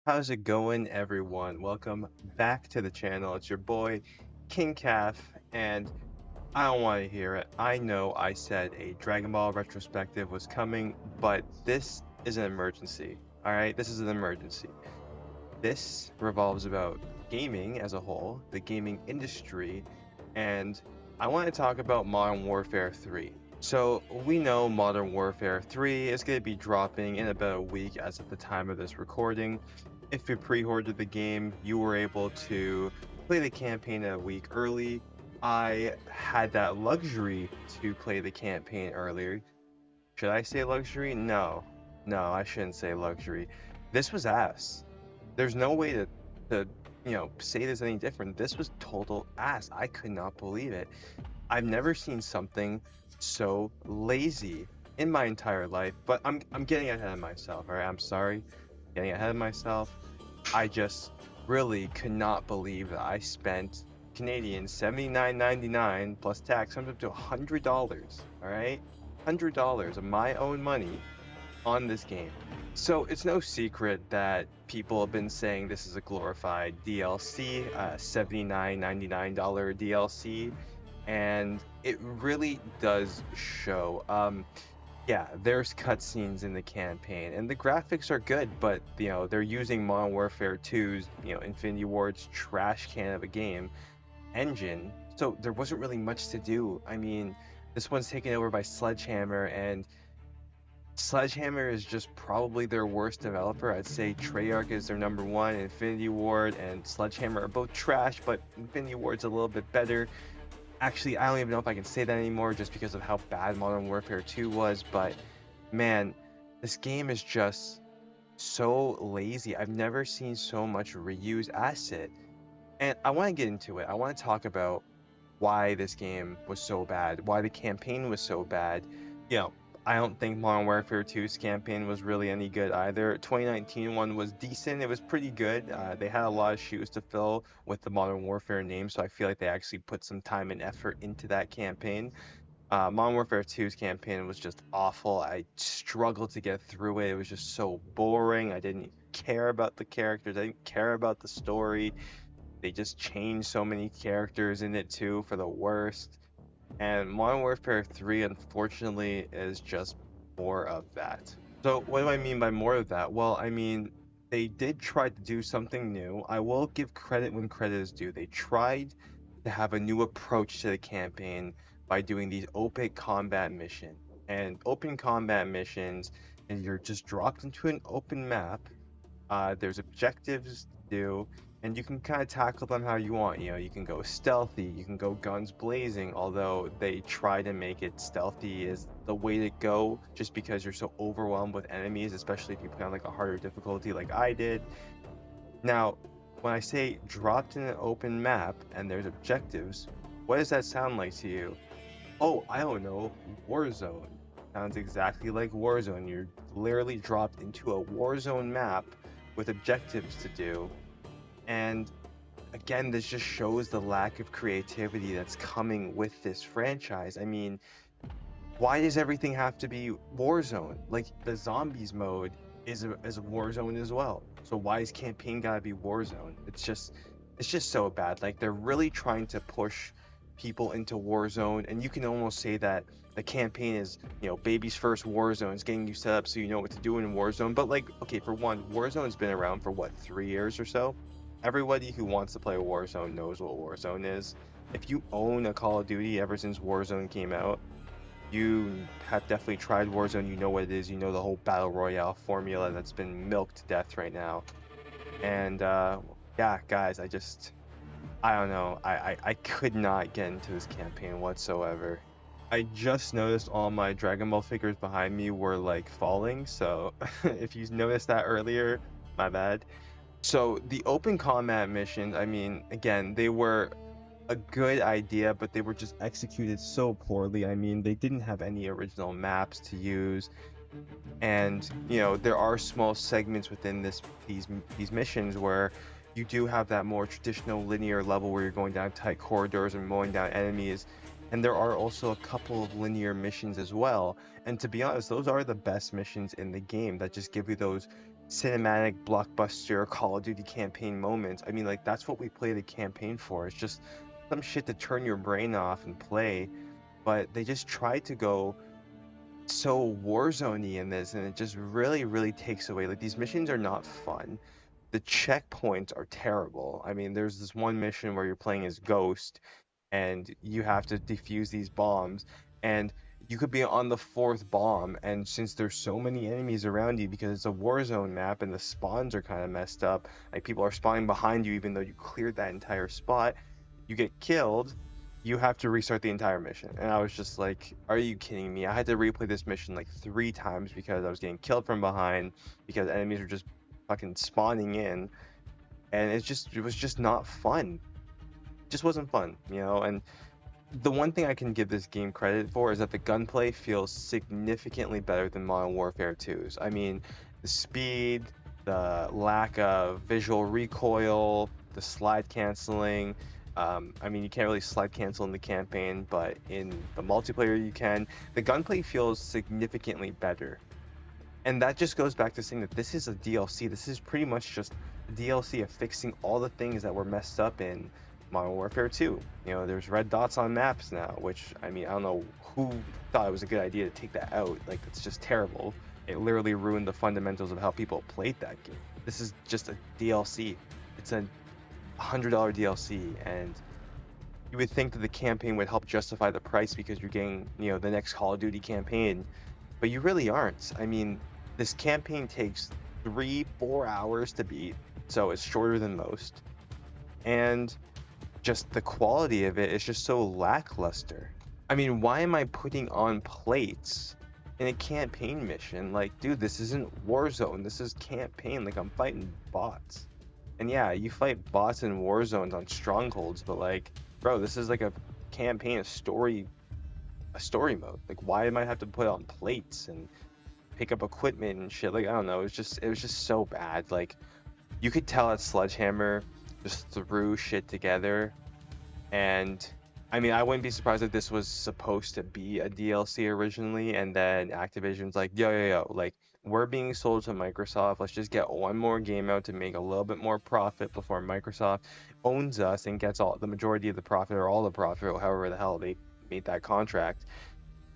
How's it going, everyone? Welcome back to the channel. It's your boy, King Calf, and I don't want to hear it. I know I said a Dragon Ball retrospective was coming, but this is an emergency. All right, this is an emergency. This revolves about gaming as a whole, the gaming industry, and I want to talk about Modern Warfare 3. So, we know Modern Warfare 3 is going to be dropping in about a week as of the time of this recording. If you pre-ordered the game, you were able to play the campaign a week early. I had that luxury to play the campaign earlier. Should I say luxury? No. No, I shouldn't say luxury. This was ass. There's no way to say this any different. This was total ass. I could not believe it. I've never seen something so lazy in my entire life, but I'm getting ahead of myself, all right? I'm sorry. Getting ahead of myself. I just really could not believe that I spent Canadian 79.99 plus tax comes up to $100, all right? $100 of my own money on this game. So it's no secret that people have been saying this is a glorified DLC, $79.99 DLC, and it really does show. Yeah, there's cutscenes in the campaign, and the graphics are good, but they're using Modern Warfare 2's Infinity Ward's trash can of a game engine, so there wasn't really much to do. I mean, this one's taken over by Sledgehammer, and Sledgehammer is just probably their worst developer. I'd say Treyarch is their number one, Infinity Ward and Sledgehammer are both trash, but Infinity Ward's a little bit better. Actually, I don't even know if I can say that anymore just because of how bad Modern Warfare 2 was, but man, this game is just so lazy. I've never seen so much reuse asset. And I want to get into it. I want to talk about why this game was so bad, why the campaign was so bad. You know, I don't think Modern Warfare 2's campaign was really any good either. 2019 one was decent. It was pretty good. They had a lot of shoes to fill with the Modern Warfare name, so I feel like they actually put some time and effort into that campaign. Modern Warfare 2's campaign was just awful. I struggled to get through it. It was just so boring. I didn't care about the characters. I didn't care about the story. They just changed so many characters in it too for the worst. And Modern Warfare 3, unfortunately, is just more of that. So, what do I mean by more of that? Well, I mean, they did try to do something new. I will give credit when credit is due. They tried to have a new approach to the campaign by doing these open combat missions. And open combat missions, and you're just dropped into an open map. There's objectives to do, and you can kind of tackle them how you want. You can go stealthy, you can go guns blazing, although they try to make it stealthy is the way to go just because you're so overwhelmed with enemies, especially if you play on like a harder difficulty like I did. Now, when I say dropped in an open map and there's objectives, what does that sound like to you? Oh, I don't know, Warzone. Sounds exactly like Warzone. You're literally dropped into a Warzone map with objectives to do. And again, this just shows the lack of creativity that's coming with this franchise. I mean, why does everything have to be Warzone? Like the zombies mode is a Warzone as well. So why is campaign gotta be Warzone? It's just so bad. Like they're really trying to push people into Warzone, and you can almost say that the campaign is, baby's first Warzone. It's getting you set up so you know what to do in Warzone. But like, okay, for one, Warzone's been around for what, 3 years or so? Everybody who wants to play Warzone knows what Warzone is. If you own a Call of Duty ever since Warzone came out, you have definitely tried Warzone. You know what it is. You know the whole Battle Royale formula that's been milked to death right now. And yeah, guys, I don't know. I could not get into this campaign whatsoever. I just noticed all my Dragon Ball figures behind me were like falling, so if you noticed that earlier, my bad. So the open combat missions, I mean, again, they were a good idea, but they were just executed so poorly. I mean, they didn't have any original maps to use, and there are small segments within these missions where you do have that more traditional linear level where you're going down tight corridors and mowing down enemies, and there are also a couple of linear missions as well. And to be honest, those are the best missions in the game that just give you those cinematic blockbuster Call of Duty campaign moments. I mean, like that's what we play the campaign for. It's just some shit to turn your brain off and play. But they just tried to go so Warzone-y in this, and it just really, really takes away. Like these missions are not fun. The checkpoints are terrible. I mean, there's this one mission where you're playing as Ghost, and you have to defuse these bombs, and you could be on the fourth bomb, and since there's so many enemies around you because it's a war zone map and the spawns are kind of messed up, like people are spawning behind you even though you cleared that entire spot, you get killed, you have to restart the entire mission. And I was just like, are you kidding me? I had to replay this mission like 3 times because I was getting killed from behind because enemies were just fucking spawning in, and it was just not fun. It just wasn't fun, you know. And the one thing I can give this game credit for is that the gunplay feels significantly better than Modern Warfare 2's. I mean, the speed, the lack of visual recoil, the slide canceling. I mean, you can't really slide cancel in the campaign, but in the multiplayer you can. The gunplay feels significantly better. And that just goes back to saying that this is a DLC. This is pretty much just a DLC of fixing all the things that were messed up in Modern Warfare 2. You know, there's red dots on maps now, which, I mean, I don't know who thought it was a good idea to take that out. Like, it's just terrible. It literally ruined the fundamentals of how people played that game. This is just a DLC. It's a $100 DLC, and you would think that the campaign would help justify the price because you're getting, you know, the next Call of Duty campaign, but you really aren't. I mean, this campaign takes 3-4 hours to beat, so it's shorter than most, and just the quality of it is just so lackluster. I mean, why am I putting on plates in a campaign mission? Like, dude, this isn't Warzone. This is campaign. Like, I'm fighting bots. And yeah, you fight bots in war zones on strongholds, but like, bro, this is like a campaign, a story mode. Like, why am I have to put on plates and pick up equipment and shit? Like, I don't know. It was just so bad. Like, you could tell that Sledgehammer just threw shit together. And I mean, I wouldn't be surprised if this was supposed to be a DLC originally, and then Activision's like, yo, like, we're being sold to Microsoft. Let's just get one more game out to make a little bit more profit before Microsoft owns us and gets all the majority of the profit or all the profit, or however the hell they made that contract.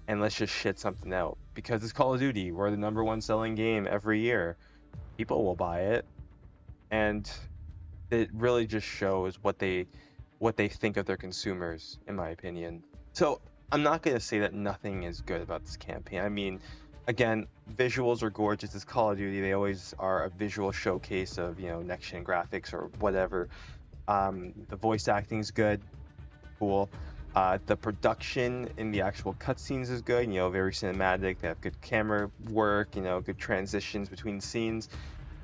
And let's just shit something out because it's Call of Duty. We're the #1 selling game every year. People will buy it, and it really just shows what they think of their consumers, in my opinion. So I'm not going to say that nothing is good about this campaign. I mean, again, visuals are gorgeous. It's Call of Duty. They always are a visual showcase of, you know, next-gen graphics or whatever. The voice acting is good, cool. The production in the actual cutscenes is good, you know, very cinematic. They have good camera work, you know, good transitions between scenes.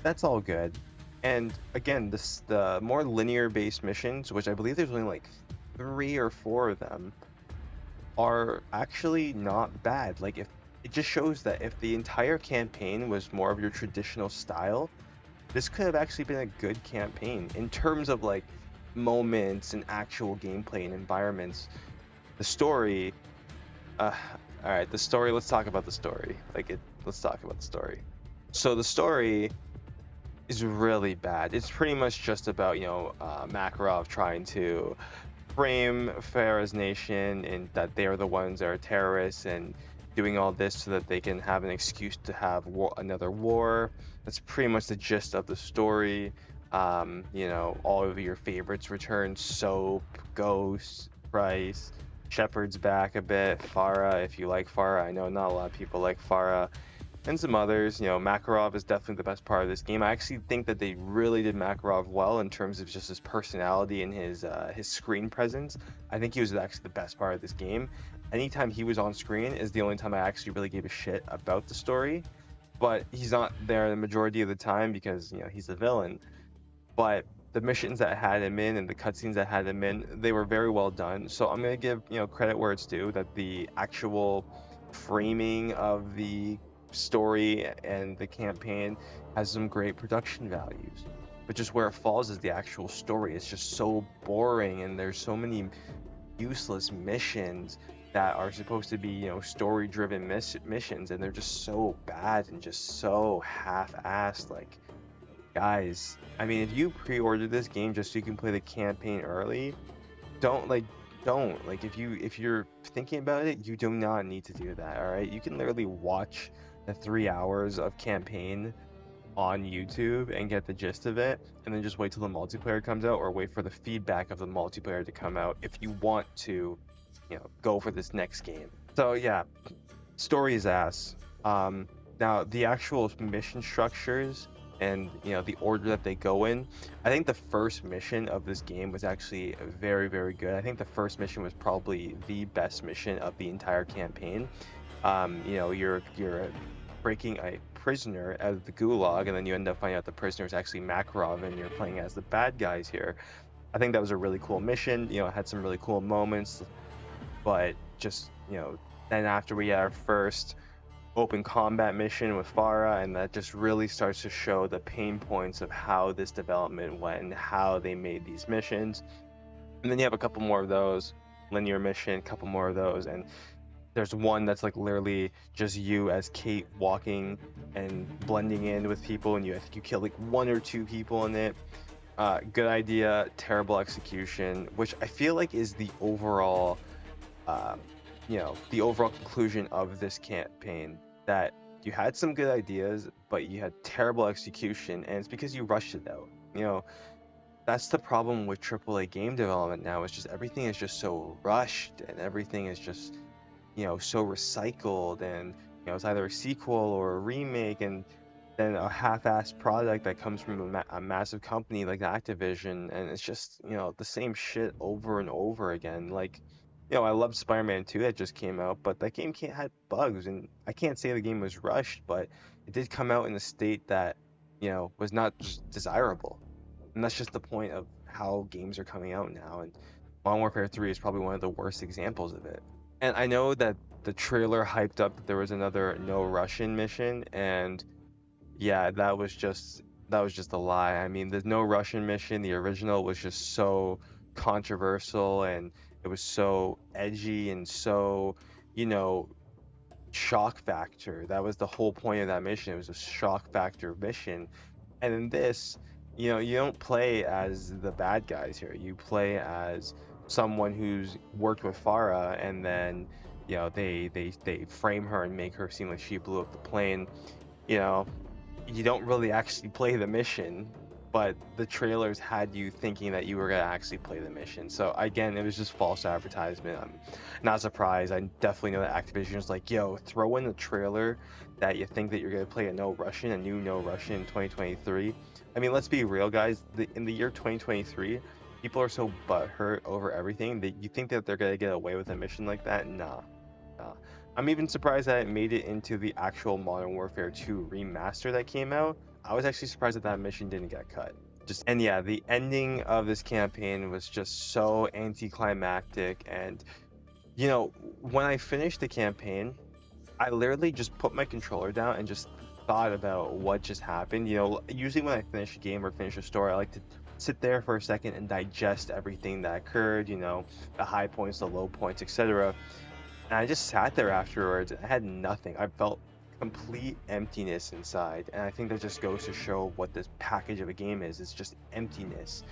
That's all good. And again, the more linear based missions, which I believe there's only like 3 or 4 of them, are actually not bad. Like, if it just shows that if the entire campaign was more of your traditional style, this could have actually been a good campaign in terms of like moments and actual gameplay and environments. The story, all right, the story. Let's talk about the story. Let's talk about the story. So the story is really bad. It's pretty much just about, you know, Makarov trying to frame Farah's nation and that they are the ones that are terrorists and doing all this so that they can have an excuse to have another war. That's pretty much the gist of the story. You know, all of your favorites return: Soap, Ghost, Price, Shepard's back a bit, Farah, if you like Farah. I know not a lot of people like Farah, and some others. You know, Makarov is definitely the best part of this game. I actually think that they really did Makarov well in terms of just his personality and his screen presence. I think he was actually the best part of this game. Anytime he was on screen is the only time I actually really gave a shit about the story. But he's not there the majority of the time because, you know, he's a villain. But the missions that had him in and the cutscenes that had him in, they were very well done. So I'm gonna give, you know, credit where it's due, that the actual framing of the story and the campaign has some great production values. But just where it falls is the actual story. It's just so boring, and there's so many useless missions. that are supposed to be, story-driven missions, and they're just so bad and just so half-assed. Like, guys, I mean, if you pre-order this game just so you can play the campaign early, don't like don't like if you're thinking about it, you do not need to do that. All right, you can literally watch the 3 hours of campaign on YouTube and get the gist of it, and then just wait till the multiplayer comes out, or wait for the feedback of the multiplayer to come out if you want to, go for this next game. So yeah, story is ass. Um, Now the actual mission structures and the order that they go in, I think the first mission of this game was actually very, very good. I think the first mission was probably the best mission of the entire campaign. You're breaking a prisoner out of the gulag, and then you end up finding out the prisoner is actually Makarov, and you're playing as the bad guys here. I think that was a really cool mission. It had some really cool moments, but just then after we had our first open combat mission with Farah, and that just really starts to show the pain points of how this development went and how they made these missions. And then you have a couple more of those, linear mission, a couple more of those, and there's one that's like literally just you as Kate walking and blending in with people, and I think you kill like one or two people in it. Good idea, terrible execution, which I feel like is um, the overall conclusion of this campaign, that you had some good ideas, but you had terrible execution, and it's because you rushed it out. That's the problem with AAA game development now. It's just everything is just so rushed, and everything is just so recycled, and it's either a sequel or a remake, and then a half-assed product that comes from a massive company like Activision, and it's just the same shit over and over again. Like, I love Spider-Man 2 that just came out, but that game can't had bugs, and I can't say the game was rushed, but it did come out in a state that was not just desirable, and that's just the point of how games are coming out now. And Modern Warfare 3 is probably one of the worst examples of it. And I know that the trailer hyped up that there was another no Russian mission, and yeah, that was just a lie. I mean, the no Russian mission, the original, was just so controversial, and it was so edgy and so, you know, shock factor. That was the whole point of that mission. It was a shock factor mission. And in this, you don't play as the bad guys here. You play as someone who's worked with Farah, and then, they frame her and make her seem like she blew up the plane. You know, you don't really actually play the mission, but the trailers had you thinking that you were gonna actually play the mission. So again, it was just false advertisement. I'm not surprised. I definitely know that Activision's like, yo, throw in the trailer that you think that you're gonna play a new No Russian in 2023. I mean, let's be real, guys. In the year 2023, people are so butthurt over everything that you think that they're gonna get away with a mission like that. Nah. I'm even surprised that it made it into the actual Modern Warfare 2 remaster that came out. I was actually surprised that that mission didn't get cut. And yeah, the ending of this campaign was just so anticlimactic. And, when I finished the campaign, I literally just put my controller down and just thought about what just happened. Usually when I finish a game or finish a story, I like to sit there for a second and digest everything that occurred, the high points, the low points, etc. And I just sat there afterwards. I had nothing. I felt complete emptiness inside. And I think that just goes to show what this package of a game is. It's just emptiness.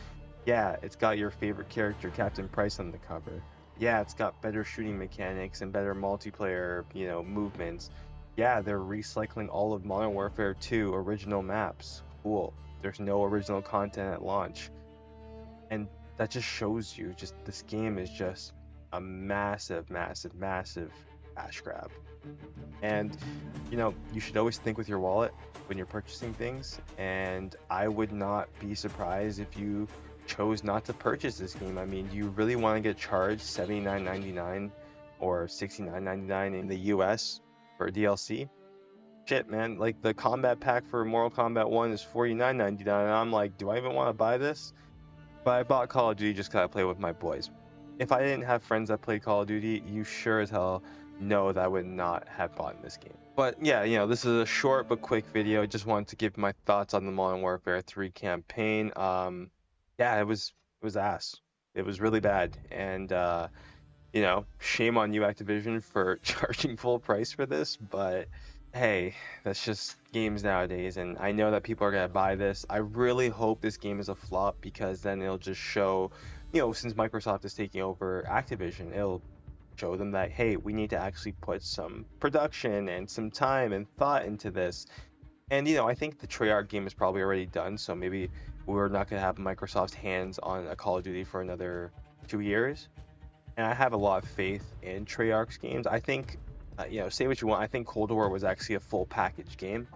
Yeah, it's got your favorite character, Captain Price, on the cover. Yeah, it's got better shooting mechanics and better multiplayer, movements. Yeah, they're recycling all of Modern Warfare 2 original maps. Cool. There's no original content at launch. And that just shows you just this game is just a massive, massive, massive cash grab. And you should always think with your wallet when you're purchasing things. And I would not be surprised if you chose not to purchase this game. I mean, do you really want to get charged $79.99 or $69.99 in the US for DLC? Shit, man, like the combat pack for Mortal Kombat 1 is $49.99, and I'm like, do I even want to buy this? But I bought Call of Duty just 'cause I play with my boys. If I didn't have friends that played Call of Duty, you sure as hell know that I would not have bought this game. But yeah, this is a short but quick video. I just wanted to give my thoughts on the Modern Warfare 3 campaign. Yeah, it was ass. It was really bad, and You know, shame on you, Activision, for charging full price for this, but hey, that's just games nowadays, and I know that people are gonna buy this. I really hope this game is a flop because then it'll just show, since Microsoft is taking over Activision, it'll show them that, hey, we need to actually put some production and some time and thought into this. And I think the Treyarch game is probably already done, so maybe we're not gonna have Microsoft's hands on a Call of Duty for another 2 years. And I have a lot of faith in Treyarch's games. I think, say what you want. I think Cold War was actually a full package game.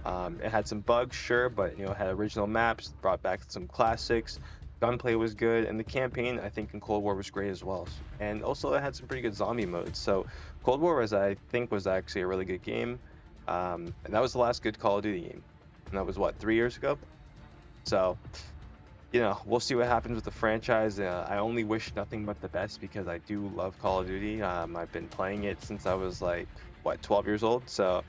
It had some bugs, sure, but it had original maps, brought back some classics. Gunplay was good, and the campaign I think in Cold War was great as well. And also it had some pretty good zombie modes. So Cold War I think was actually a really good game. And that was the last good Call of Duty game. And that was what, 3 years ago? So we'll see what happens with the franchise. I only wish nothing but the best because I do love Call of Duty. I've been playing it since I was like, what, 12 years old. So,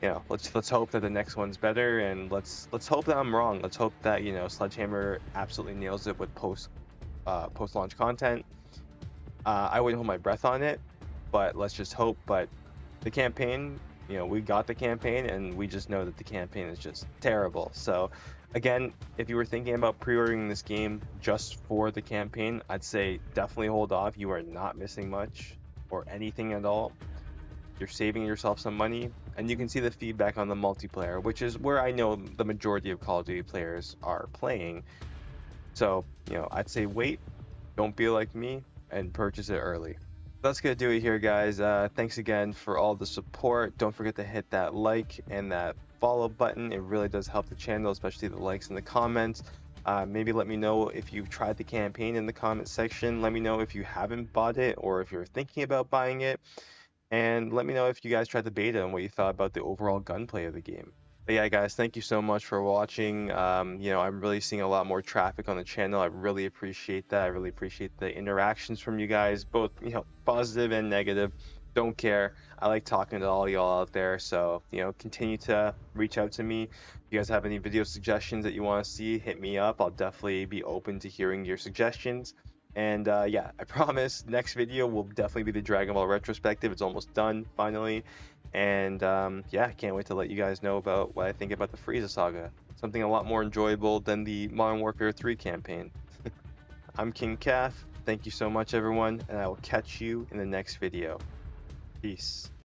let's hope that the next one's better, and let's hope that I'm wrong. Let's hope that Sledgehammer absolutely nails it with post launch content. I wouldn't hold my breath on it, but let's just hope. But the campaign, we got the campaign, and we just know that the campaign is just terrible. So, again, if you were thinking about pre-ordering this game just for the campaign, I'd say definitely hold off. You are not missing much or anything at all. You're saving yourself some money, and you can see the feedback on the multiplayer, which is where I know the majority of Call of Duty players are playing. So, I'd say wait, don't be like me, and purchase it early. That's gonna do it here, guys. Thanks again for all the support. Don't forget to hit that like and that follow button. It really does help the channel, especially the likes and the comments. Maybe let me know if you've tried the campaign in the comment section. Let me know if you haven't bought it or if you're thinking about buying it. And let me know if you guys tried the beta and what you thought about the overall gunplay of the game. But yeah, guys, thank you so much for watching. I'm really seeing a lot more traffic on the channel. I really appreciate that. I really appreciate the interactions from you guys, both, positive and negative. Don't care. I like talking to all y'all out there. So, continue to reach out to me. If you guys have any video suggestions that you want to see, hit me up. I'll definitely be open to hearing your suggestions. And yeah, I promise next video will definitely be the Dragon Ball retrospective. It's almost done, finally. And yeah, I can't wait to let you guys know about what I think about the Frieza saga. Something a lot more enjoyable than the Modern Warfare 3 campaign. I'm King Calf. Thank you so much, everyone, and I will catch you in the next video. Peace.